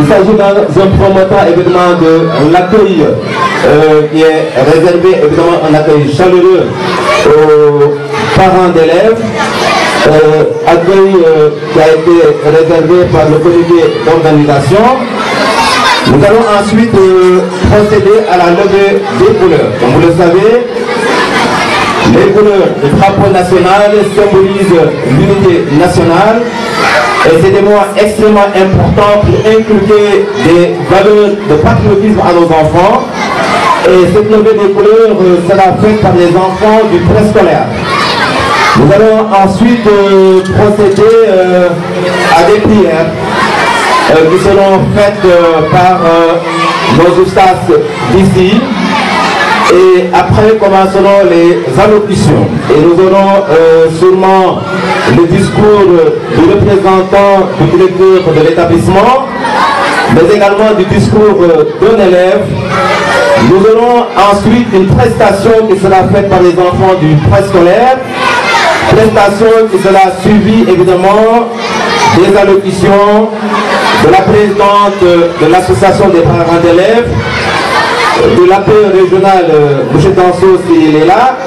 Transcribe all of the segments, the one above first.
Il s'agit d'un promoteur évidemment de l'accueil qui est réservé évidemment un accueil chaleureux aux parents d'élèves. Accueil qui a été réservé par le comité d'organisation. Nous allons ensuite procéder à la levée des couleurs. Comme vous le savez, les couleurs du drapeau national symbolisent l'unité nationale. Et c'est des mots extrêmement importants pour inculquer des valeurs de patriotisme à nos enfants. Et cette levée des couleurs sera faite par les enfants du préscolaire. Nous allons ensuite procéder à des prières qui seront faites par nos oustas d'ici. Et après commenceront les allocutions. Et nous aurons sûrement le discours du représentant du directeur de l'établissement, mais également du discours d'un élève. Nous aurons ensuite une prestation qui sera faite par les enfants du préscolaire, prestation qui sera suivie évidemment des allocutions de la présidente de l'association des parents d'élèves, de l'APE régional, M. Danso s'il est là,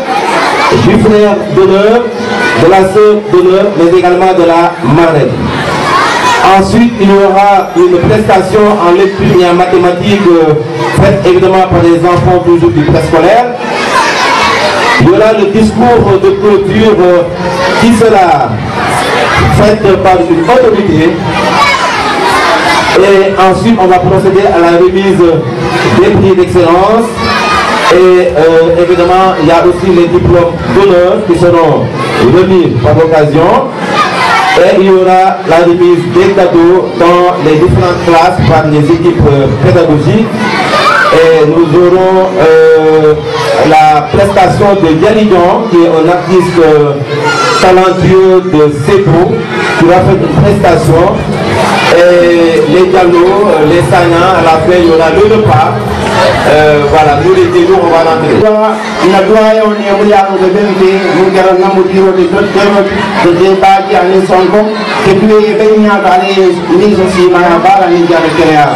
du frère d'honneur, de la sœur d'honneur, mais également de la marraine. Ensuite, il y aura une prestation en lecture et en mathématiques faite évidemment par les enfants toujours du préscolaire. Il y aura le discours de clôture qui sera fait par une autorité. Et ensuite, on va procéder à la remise des prix d'excellence. Et évidemment, il y a aussi les diplômes d'honneur qui seront remis par l'occasion. Et il y aura la remise des cadeaux dans les différentes classes par les équipes pédagogiques. Et nous aurons la prestation de Dialidon, qui est un artiste talentueux de Sebo, qui va faire une prestation. Et les dialogues, les sagnants, à la fin il y aura le repas. Voilà, nous les débuts, on va rentrer. Il a droit à un émouillard de vérité, nous avons un motif de débat qui a les sons, et puis il y a des mises aussi, mais à part la ligne de Kéréa.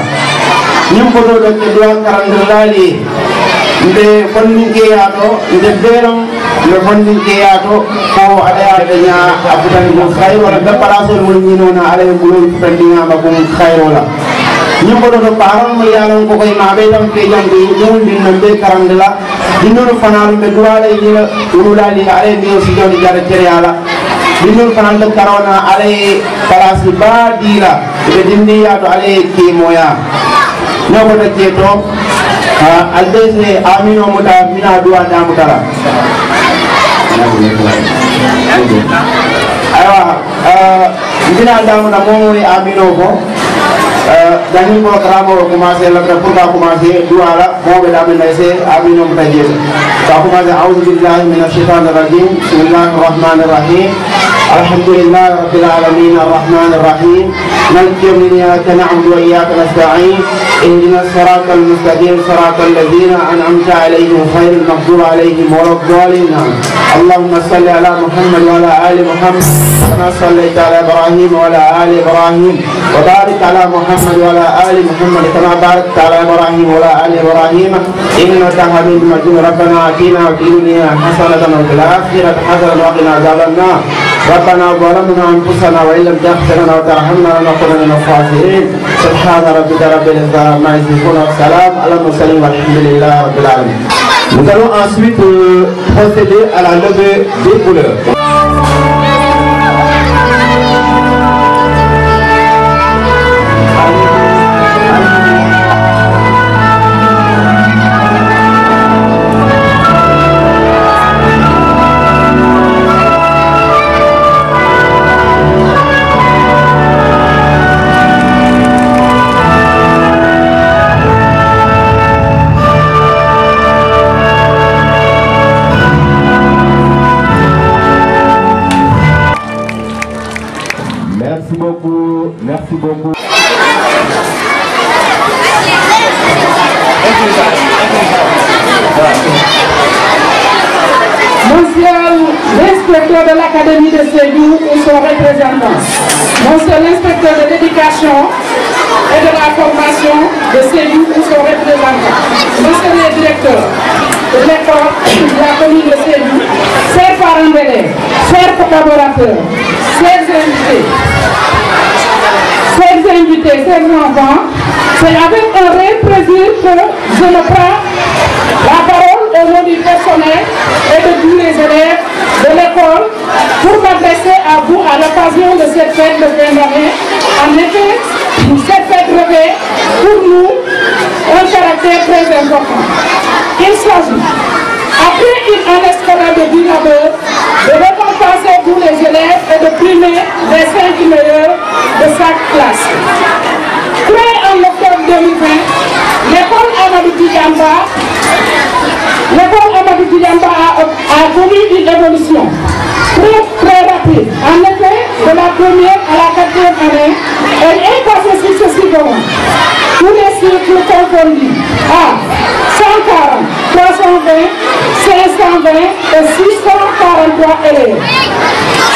Nous pouvons le droit à Randolali, de Fondikéato, de Béron, le Fondikéato, pour aller à Aboutan Khaïrola, de Palace Moulinona, aller au boulot de Fendina, Baboum Khaïrola. Nous pouvons le parent, Maliaron, Kokoy Mabedam, Kéjan, nous, Dinambe Karandela, Dinur Fanal, de Douala, Ulali, aller aussi dans les Gare Kéréala. Dinur Fanal de Karona, aller Palace Badira, de Dindia, aller Kimoya. Nous avons été Aldese Amino Muta Mina Dua Damutara. Alors, Mina Damuta Momo Amino Bo. Dani ko kramo commencer la pour pas commencer douala mo be damen laissé amino mutaje ta commencer a'udhu billahi minash shaitanir rajim bismillahir rahmanir rahim alhamdulillahi rabbil alamin arrahmanir rahim maliki yawmiddin iyyaka na'budu wa iyyaka nasta'in ihdinas siratal mustaqim siratal ladzina an'amta 'alaihim ghairil maghdubi 'alaihim waladdallin اللهم صل على محمد وعلى ال محمد كما صليت على ابراهيم وعلى ال ابراهيم وبارك على محمد وعلى ال محمد كما باركت على ابراهيم وعلى ال ابراهيم انك حميد مجيد ربنا اتنا في الدنيا حسنه وفي الاخره حسنه وقنا عذاب النار ربنا ظلمنا أنفسنا وإن لم تغفر لنا وترحمنا لنكونن من الخاسرين سبحان ربك رب العزة عما يصفون والسلام على المرسلين والحمد لله رب العالمين. Nous allons ensuite procéder à la levée des couleurs. Merci beaucoup. Monsieur l'inspecteur de l'Académie de Sédhiou ou son représentant, monsieur l'inspecteur de l'éducation et de la formation de Sédhiou ou son représentant, monsieur le directeur de l'école de la commune de Sédhiou, chers parents d'élèves, chers collaborateurs, chers invités, chers enfants, c'est avec un réel plaisir que je me prends la parole au nom du personnel et de tous les élèves de l'école pour m'adresser à vous à l'occasion de cette fête de fin d'année. En effet, cette fête revêt pour nous un caractère très important. Il s'agit, après une année scolaire de dur labeur, de récompenser tous les élèves et de primer les 5 meilleurs de chaque classe. Créée en octobre 2020, l'école Amadou Djamba a connu une évolution très rapide. En effet, de la première à la 4e année, elle est passée successivement tous les cycles confondus à 140, 320, 520 et 643 élèves.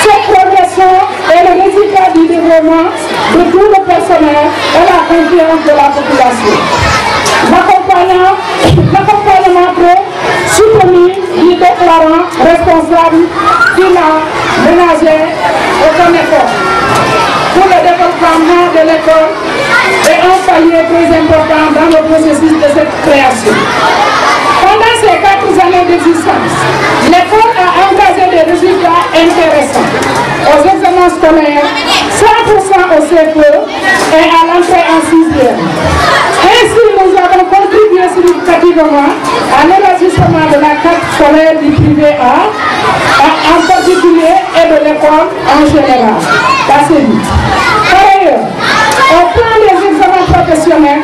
Cette progression est le résultat du développement de tout le personnel et la confiance de la population. L'accompagnement très soutenu du déclarant responsable, finance, ménager et son effort pour le développement de l'école est un palier très important dans le processus de cette création. Pendant ces 4 années d'existence, l'école a engagé des résultats intéressants aux examens scolaires, 100% au CFE et à l'entrée en 6e. Ainsi, nous avons contribué significativement à l'élargissement de la carte scolaire du privé A, en particulier, et de l'école en général. Par ailleurs, au plan des examens professionnels,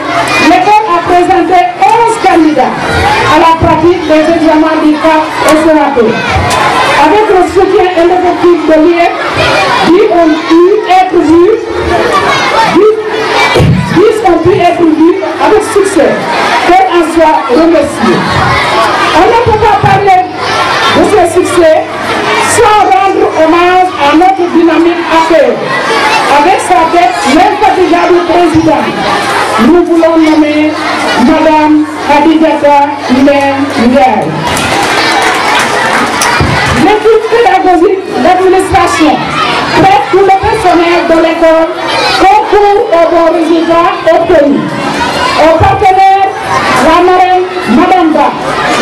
l'école a présenté 11 candidats à la pratique des examens du CAP et CAP. Avec le soutien indéfectible de l'IEF, 10 ont pu être vus avec succès, qu'elle en soit remerciée. On ne peut pas parler de ce succès sans rendre hommage à notre dynamique accueil. Avec sa tête l'infatigable présidente, nous voulons nommer Madame Khadijata Ndiaye. L'équipe pédagogique, l'administration, bref tout le personnel de l'école concourt aux bons résultats obtenus. Aux partenaires, la marraine Madame Ba,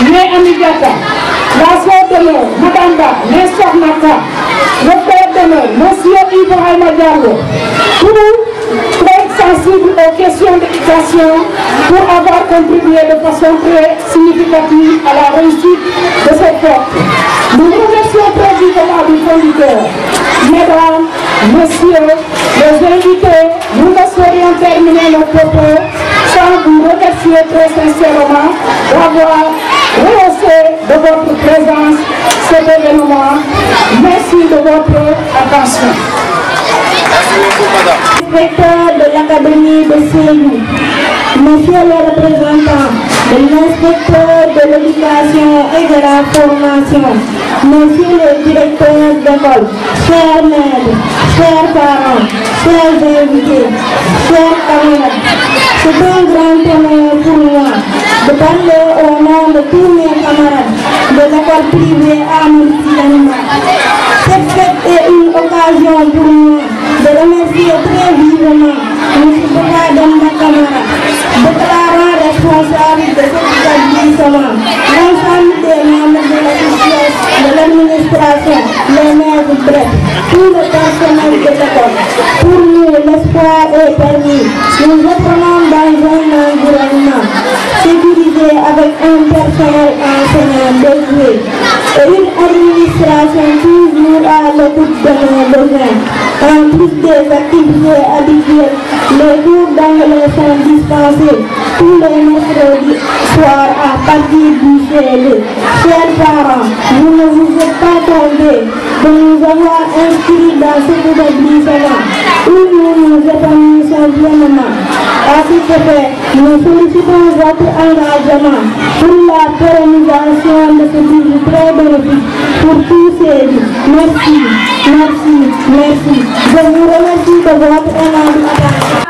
née Amigata, la sœur d'honneur Madame Ba, née Sornaka, le père d'honneur Monsieur Ibrahima Diallo, tous très sensibles aux questions d'éducation pour avoir contribué de façon très significative à la réussite de cette fête. Nous remercions très vivement du fond du cœur. Mesdames, Messieurs, les invités, nous ne saurions terminer nos propos sans vous remercier très sincèrement d'avoir rehaussé de votre présence cet événement. Merci de votre attention. Inspecteur de l'Académie de Sédhiou, Monsieur le représentant de l'inspecteur de l'éducation et de la formation, Monsieur le directeur d'école, chers maîtres, chers parents, chers invités, chers camarades, c'est un grand honneur pour moi de parler au nom de tous mes camarades de l'école privée Amadou Djamba. Cette fête est une pour moi de remercier très vivement M. Boukadamba Camara, déclarant responsable de cet établissement, l'ensemble des membres de l'administration, les maîtres, bref, tout le personnel de l'école. Pour nous, l'espoir est permis. Nous apprenons dans un environnement sécurisé avec un personnel enseignant dévoué et une administration toujours à l'écoute de nos besoins. En plus des activités habituelles, les cours d'anglais sont dispensés tous les mercredis soirs à partir du CE2. Chers parents, vous ne vous êtes pas trompés de nous avoir inscrits dans cet établissement où nous nous épanouissons pleinement. À cet effet, nous sollicitons votre engagement pour la pérennisation de ce livre très bénéfique pour tous ces vies. Merci, merci, merci. Je vous remercie de votre énorme attention.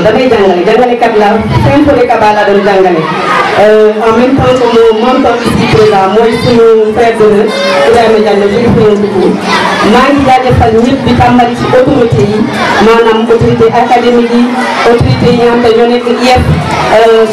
damay jàngalekat la Saint-Paul Kaba laa doon jàngale en même temps que mon mentor ici présent mooy suñu frère d'honneur Ibrahima Diallo jóge fi ñëw dugg maa ngi jaajëfal ñëpp di tàmbali ci autorité yi maanaam autorité académique yi autorité yi nga xam ne ñoo nekk IEF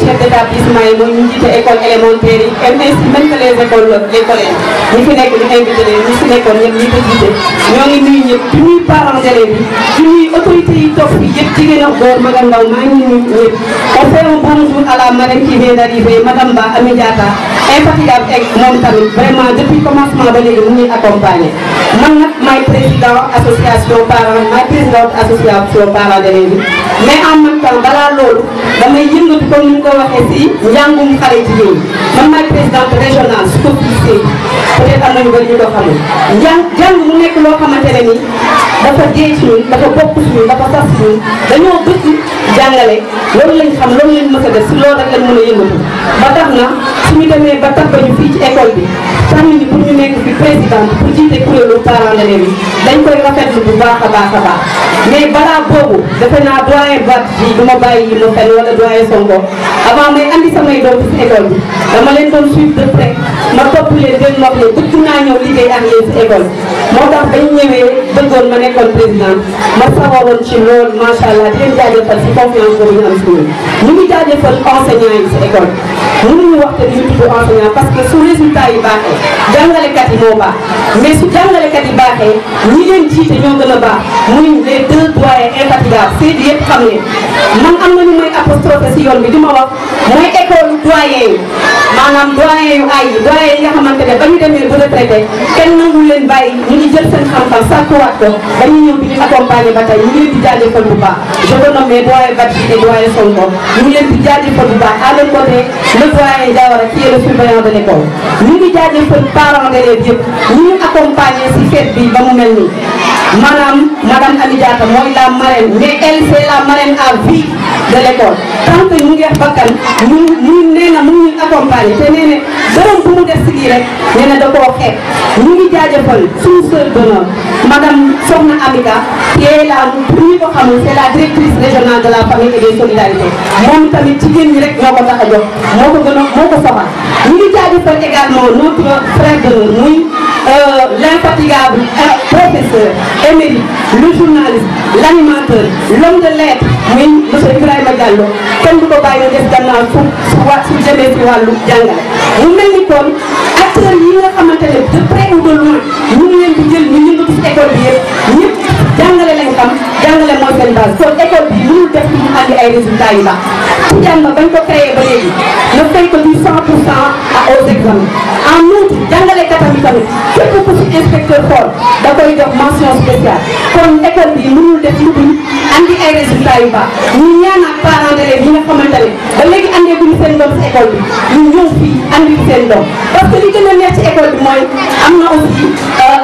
chef d'établissement yi mooy ñu jiite école élémentaire yi et ainsi même que les écoles les collèges ñi fi nekk ñu invité leen ñi fi nekkoon ñëpp ñi ko jiite ñoo ngi nuyu ñëpp di nuyu parents d'élèves yi di nuyu autorité yi toog fi yëpp jigéen ak góor mag ak ndaw maa ngi nuyu ñëpp on fait un bonjour à la marraine qui vient d'arriver madame Ba Ami Diatta infatigable ak moom tamit vraiment depuis commencement ba léegi mu ñuy accompagner man nag maay président association parents maay présidente association parents d'élèves yi mais en même temps balaa loolu damay yëngatu comme ni ñu ko waxee si njàngum xale jigéen ñi man maay présidente régionale su ko fii peut-être am nañu bëri ñu ko xamul jàng mu nekk loo xamante ne nii dafa dee ci ñun dafa bokk ci ñun dafa sax ci ñun dañoo bëgg jàngale loolu lañ xam loolu lañ mës a def si loolu rek lañ mën a yëngatu ba tax na suñu demee ba tax ñu fii ci école bi tànn ñu pour ñu nekk fi présidente pour jiite kuréelu parents d'élèves yi dañ koy rafetlu bu baax a baax a baax mais balaa boobu defe naa doyen Bat bi du ma bàyyi yi ma fenn wala doyen Sonko avant may andi samay doom ci école bi dama leen doon suivre de près ma topp leen den wax ne bëgg naa ñëw liggéey ak yéen ci école moo tax bañ ñëwee bëggoon ma nekkoon président ma sawaroon ci loolu macha allah di leen jaajëfal ci confiance boobu ñu am si ñun ñu ngi jaajëfal enseignants yi ci école mënuñu wax te ñu tudd enseignant parce que su résultat yi baaxee jàngalekat yi moo baax mais su jàngalekat yi baaxee ñi leen jiite ñoo gën a baax muy les deux doyens infatigables c'est yëpp xam ne man am na ñu may apostrophe si yoon bi di ma wax mooy école doyen yi maanaam doyen yu ay yi doyen yi nga xamante ne ba ñu demee ba retraité kenn nangu leen bàyyi ñu ngi jël seen xam-xam sàkkuwaat ko dañuy ñëw di ñu accompagner ba tey ñu ngi leen di jaajëfal bu baax je veux nommer doyen Badji et doyen Sonko ñu ngi leen di jaajëfal bu baax à leur côté le doyen Diawara qui est le surveillant de l'école ñu ngi jaajëfal parents d'élèves yëpp ñu ñu accompagner si fête bi ba mu mel nii madame Ami Diatta mooy la marraine mais elle c'est la marraine à vie de l'école tant que ñu ngi wax bakkan ñu nee na mu ngi accompagner te nee na dërëm bu mu def si lii rek nee na da koo xeeb ñu ngi jaajëfal suñu sœur d'honneur madame Sokhna Amika qui est la pour ñu ko xamul c'est la directrice régionale de la famille et des solidarités moom tamit jigéen ñi rek ñoo ko tax a jox moo ko soxal ñu ngi jaajëfal également notre frère d'honneur muy l'infatigable professeur émérite le journaliste l'animateur l'homme de lettres muy monsieur Ibrahima Diallo kenn du ko bàyyi nga def gannaaw su demee ci wàllu jàngale mu mel ni kon acteurs yi nga xamante ne de près ou de loin ñu ngi leen di jël ñu yëngatu ci école bi yëpp ñëpp jàngale lañ xam jàngale mooy seen base kon école bi mënul def ci mu andi ay résultats yu baax ci jàng bañ ko créé ba léegi na fay ko du 100% aux examens en outre jàngalekatam yi tamit képp ku ci inspecteur xool da koy jox mention spéciale kon école bi mënul def lu dul andi ay résultats yu baax ñu ñaanaat parents d'élèves yi nga xamante ne ba léegi andee guñu seen doom ci école bi ñu ñëw fii andi seen doom parce que li gën a neex ci école bi mooy am na aussi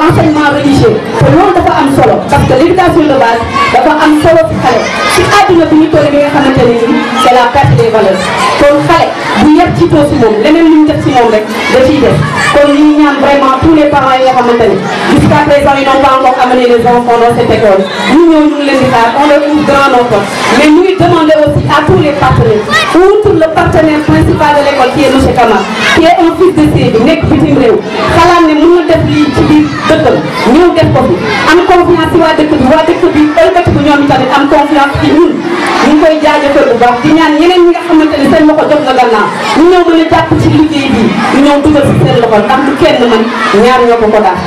enseignement religieux te loolu dafa am solo parce que l'éducation de base dafa am solo ci xale ci àdduna bi ñu toll bi nga xamante ne nii c'est la perte des valeurs kon xale bu yar jiitoo si moom leneen lu ñu def si moom rek da ciy def kon ñu ñaan vraiment tous les parents yi nga xamante ne jusqu'à présent ils n'ont pas encore amené les enfants dans cette école ñu ñëw ñu ngi leen di xaar on leur ouvre grand nos portes mais ñu ngi demander aussi à tous les partenaires outre le partenaire principal de l'école qui est monsieur Kamara qui est un fils de Sédhiou nekk bitim réew xalaat ne mën na def lii ci biir dëkkam ñëw def ko fi am confiance ci waa dëkk bi ëlbatiku ñoom tamit am confiance ci ñun ñu ngi koy jaajëfal bu baax di ñaan ñeneen ñi nga xamante ne seen loxo jox na gannaaw ñu ñëw mën a jàpp ci liggéey bi ñu ñëw dugal ci seen loxo ndax du kenn man ñaar ñoo ko daal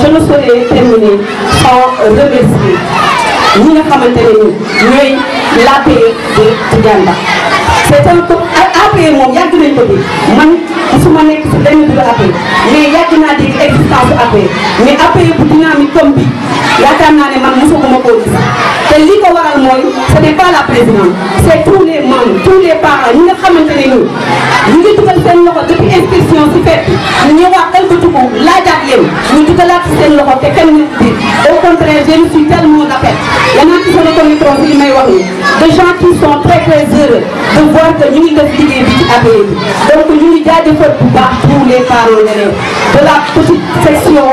je ne saurais terminer sans remercier ñi nga xamante ne ni ñooy l'APE de Tidiane Ba c'est un APE moom yàgg nañ ko dégg man musuma nekk si benn bureau APE mais yàgg naa dégg existence APE mais APE bu dynamique comme bi yaakaar naa ne man mosaguma koo gis te li ko waral mooy ce n'est pas la présidente c'est tous les membres tous les parents ñi nga xamante ne nii ñu ngi dugal seen loxo depuis inscription si fête bi ñu ñëwaat ëlbatiku laajaat leen ñu dugalaat si seen loxo te kenn nit bi au contraire j'ai reçu tellement d'appels yanaa ci sama commission si li may wax ni de gens qui sont très très heureux de voir que ñu ngi def liggéey bi ci APE bi donc ñu ngi jaajëfal bu baax tous les parents d'élèves de la petite section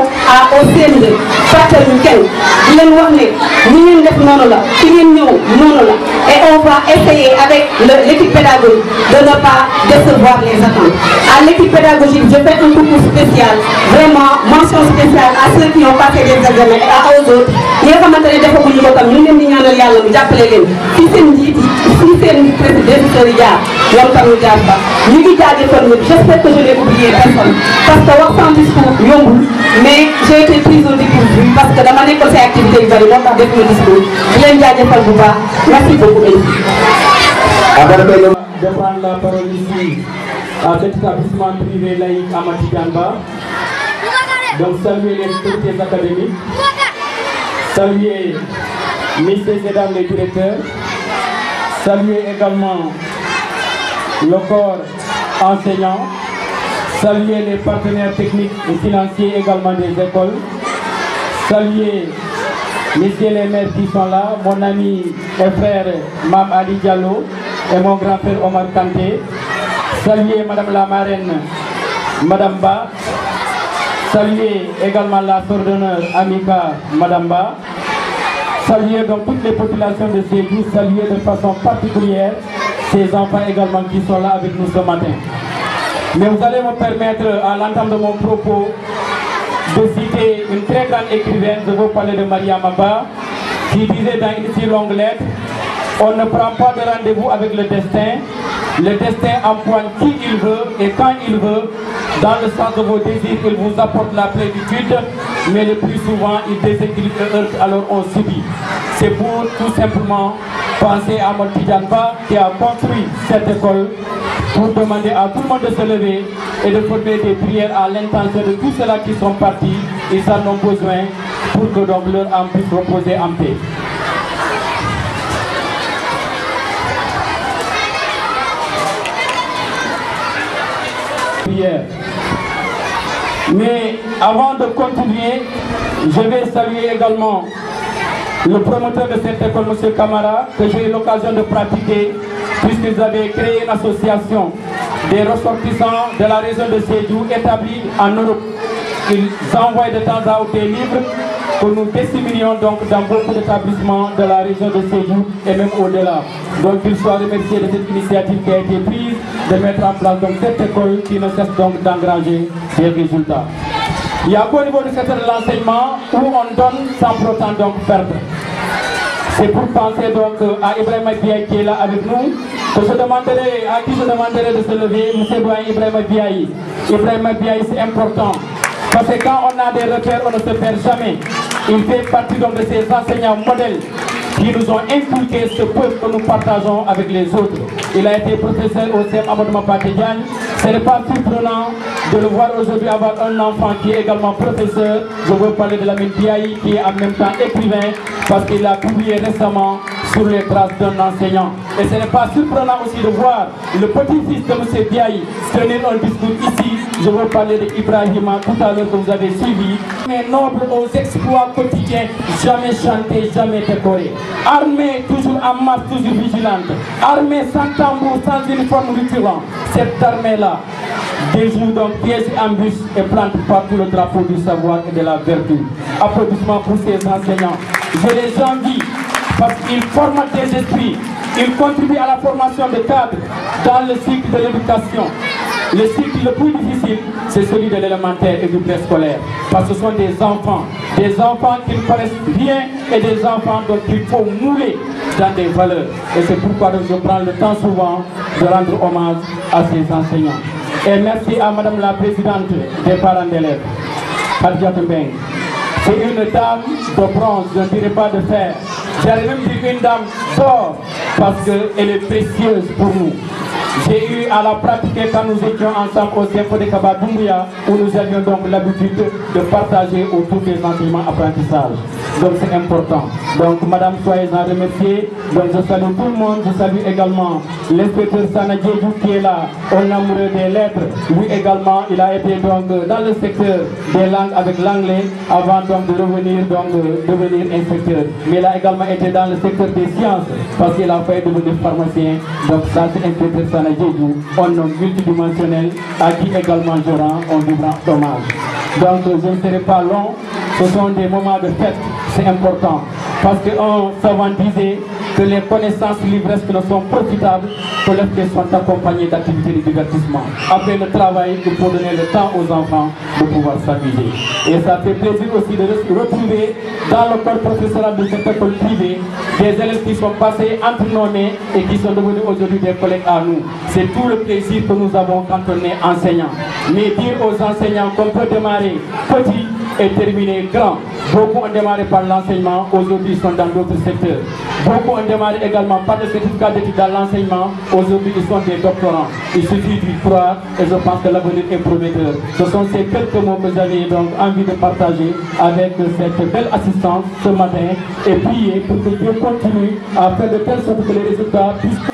au CM2 fàttali ñu kenn di leen wax ne ñi ngeen def noonu la fi ngeen ñëw noonu la et on va essayer avec l'équipe pédagogique de ne pas décevoir les attentes à l'équipe pédagogique je fais un coucou spécial vraiment mention spéciale à ceux qui ont passé des examens et aux autres ñi nga xamante ne defaguñu ko tam ñu ngi leen di ñaanal yàlla mu jàppale leen fi seen njiit yi fi seen président yi jaar ñoom tam ñu jaar ba ñu ngi jaajëfal ñëpp j'espère que je n'ai oublié personne parce que wax sans discours yombul mais j'ai été prise au dépourvu parce que dama nekkoon say activités yu bari moo tax def ma discours di leen jaajëfal bu baax merci beaucoup de prendre la parole ici à cet établissement privé laïque Amady Diamba. Donc saluer les autorités académiques, saluer messieurs et mesdames les directeurs, saluer également le corps enseignant, saluer les partenaires techniques et financiers également des écoles, saluer messieurs les maires qui sont là, mon ami et frère Mam Ali Diallo et mon grand frère Omar Kanté. Saluer Madame la marraine, Madame Ba. Saluer également la sœur d'honneur Amika, Madame Ba. Saluer donc toutes les populations de Sédhiou, saluer de façon particulière ces enfants également qui sont là avec nous ce matin. Mais vous allez me permettre, à l'entame de mon propos, de citer une très grande écrivaine, je veux parler de Mariama Ba, qui disait dans une si longue lettre, on ne prend pas de rendez-vous avec le destin empoigne qui il veut et quand il veut, dans le sens de vos désirs, il vous apporte la plénitude, mais le plus souvent, il déséquilibre et heurte, alors on subit. C'est pour tout simplement penser à Ahmed Tidiane Ba qui a construit cette école pour demander à tout le monde de se lever et de former des prières à l'intention de tous ceux-là qui sont partis. Ils en ont besoin pour que donc leur âme puisse reposer en paix. Mais avant de continuer, je vais saluer également le promoteur de cette école, M. Camara, que j'ai eu l'occasion de pratiquer, puisqu'ils avaient créé une association des ressortissants de la région de Sédhiou établie en Europe. Ils envoient de temps à autre des livres que nous disséminions donc dans beaucoup d'établissements de la région de Sédhiou et même au-delà. Donc qu'ils soient remerciés de cette initiative qui a été prise de mettre en place donc cette école qui ne cesse donc d'engranger des résultats. Il y a qu'au niveau du secteur de l'enseignement où on donne sans pour autant donc perdre. C'est pour penser donc à Ibrahima Biaye qui est là avec nous, que je demanderai, à qui je demanderai de se lever, M. Doyen Ibrahima Biaye. Ibrahima Biaye, c'est important, parce que quand on a des repères, on ne se perd jamais. Il fait partie donc de ces enseignants modèles qui nous ont inculqué ce peuple que nous partageons avec les autres. Il a été professeur au CEM Amadou Mapate Diagne. Ce n'est pas surprenant de le voir aujourd'hui avoir un enfant qui est également professeur. Je veux parler de Lamine Biaye qui est en même temps écrivain parce qu'il a publié récemment sur les traces d'un enseignant. Et ce n'est pas surprenant aussi de voir le petit-fils de M. Biaye tenir un discours ici. Je veux parler d'Ibrahima tout à l'heure que vous avez suivi. Mais noble aux exploits quotidiens, jamais chanté, jamais décoré. Armée toujours en marche, toujours vigilante. Armée sans tambour, sans uniforme rutulant. Cette armée-là déjoue donc pièges et embûches et plante partout le drapeau du savoir et de la vertu. Applaudissements pour ces enseignants. Je les envie parce qu'ils forment des esprits. Ils contribuent à la formation de cadres dans le cycle de l'éducation. Le cycle le plus difficile, c'est celui de l'élémentaire et du préscolaire. Parce que ce sont des enfants qui ne paraissent rien et des enfants dont il faut mouler dans des valeurs. Et c'est pourquoi je prends le temps souvent de rendre hommage à ces enseignants. Et merci à Madame la Présidente des parents d'élèves, Khadija Mbeng. C'est une dame de bronze, je ne dirais pas de fer. J'allais même dire une dame d'or parce qu'elle est précieuse pour nous. J'ai eu à la pratiquer quand nous étions ensemble au CFO de Kaba Doumbouya, où nous avions donc l'habitude de partager autour des enseignements apprentissages. Donc c'est important. Donc Madame, soyez en remerciée. Donc je salue tout le monde. Je salue également l'inspecteur Sana Djedjou qui est là, un amoureux des lettres. Lui également, il a été donc dans le secteur des langues avec l'anglais avant donc de revenir devenir inspecteur. Mais il a également été dans le secteur des sciences parce qu'il a failli devenir pharmacien. Donc ça c'est inspecteur Sana Djedjou, un homme multidimensionnel à qui également je rends un vibrant hommage. Donc je ne serai pas long, ce sont des moments de fête, c'est important. Parce qu'un savant disait que les connaissances livresques ne sont profitables que lorsqu'elles sont accompagnées d'activités de divertissement. Après le travail, il faut donner le temps aux enfants de pouvoir s'amuser. Et ça fait plaisir aussi de retrouver dans le corps professoral de cette école privée des élèves qui sont passés entre nos mains et qui sont devenus aujourd'hui des collègues à nous. C'est tout le plaisir que nous avons quand on est enseignant. Mais dire aux enseignants qu'on peut démarrer petit et terminer grand. Beaucoup ont démarré par l'enseignement, aujourd'hui ils sont dans d'autres secteurs. Beaucoup ont démarré également par le certificat d'études dans l'enseignement, aujourd'hui ils sont des doctorants. Il suffit d'y croire et je pense que l'avenir est prometteur. Ce sont ces quelques mots que j'avais donc envie de partager avec cette belle assistance ce matin et prier pour que Dieu continue à faire de telle sorte que les résultats puissent